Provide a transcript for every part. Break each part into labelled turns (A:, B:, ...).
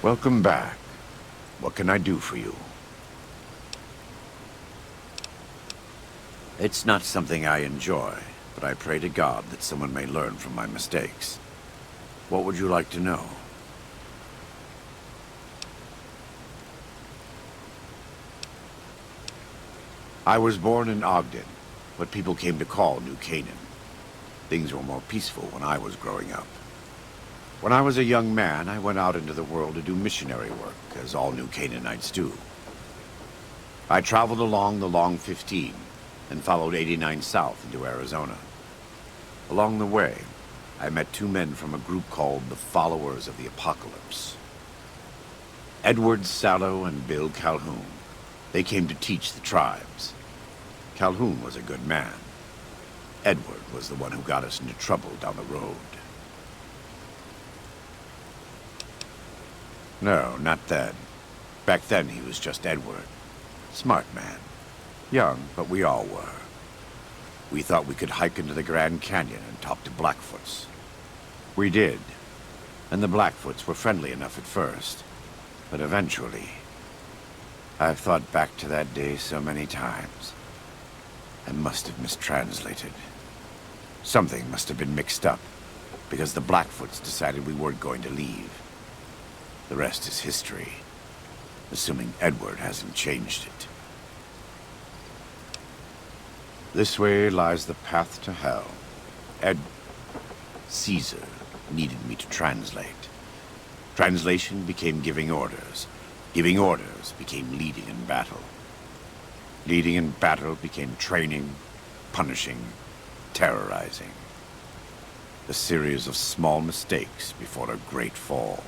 A: Welcome back. What can I do for you? It's not something I enjoy, but I pray to God that someone may learn from my mistakes. What would you like to know? I was born in Ogden, what people came to call New Canaan. Things were more peaceful when I was growing up. When I was a young man, I went out into the world to do missionary work, as all New Canaanites do. I traveled along the Long 15 and followed 89 south into Arizona. Along the way, I met two men from a group called the Followers of the Apocalypse. Edward Sallow and Bill Calhoun. They came to teach the tribes. Calhoun was a good man. Edward was the one who got us into trouble down the road. No, not then. Back then he was just Edward. Smart man. Young, but we all were. We thought we could hike into the Grand Canyon and talk to Blackfoots. We did. And the Blackfoots were friendly enough at first. But eventually... I've thought back to that day so many times. I must have mistranslated. Something must have been mixed up, because the Blackfoots decided we weren't going to leave. The rest is history, assuming Edward hasn't changed it. This way lies the path to hell. Caesar needed me to translate. Translation became giving orders. Giving orders became leading in battle. Leading in battle became training, punishing, terrorizing. A series of small mistakes before a great fall.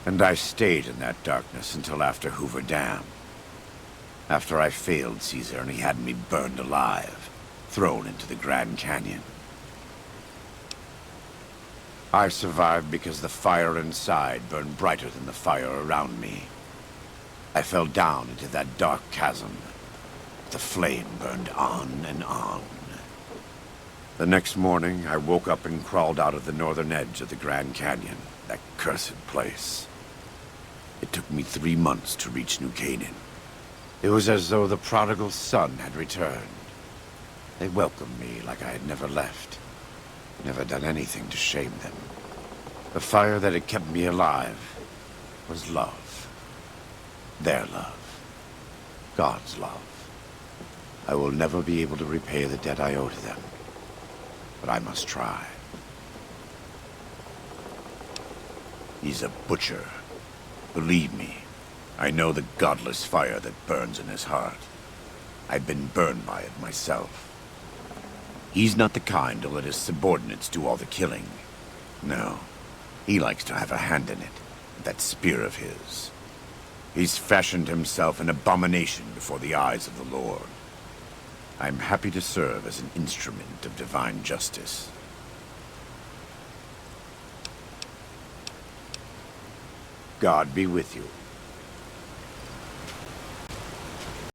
A: And I stayed in that darkness until after Hoover Dam. After I failed Caesar and he had me burned alive, thrown into the Grand Canyon. I survived because the fire inside burned brighter than the fire around me. I fell down into that dark chasm. The flame burned on and on. The next morning, I woke up and crawled out of the northern edge of the Grand Canyon, that cursed place. It took me 3 months to reach New Canaan. It was as though the prodigal son had returned. They welcomed me like I had never left. Never done anything to shame them. The fire that had kept me alive was love. Their love. God's love. I will never be able to repay the debt I owe to them. But I must try. He's a butcher. Believe me, I know the godless fire that burns in his heart. I've been burned by it myself. He's not the kind to let his subordinates do all the killing. No, he likes to have a hand in it, that spear of his. He's fashioned himself an abomination before the eyes of the Lord. I'm happy to serve as an instrument of divine justice. God be with you.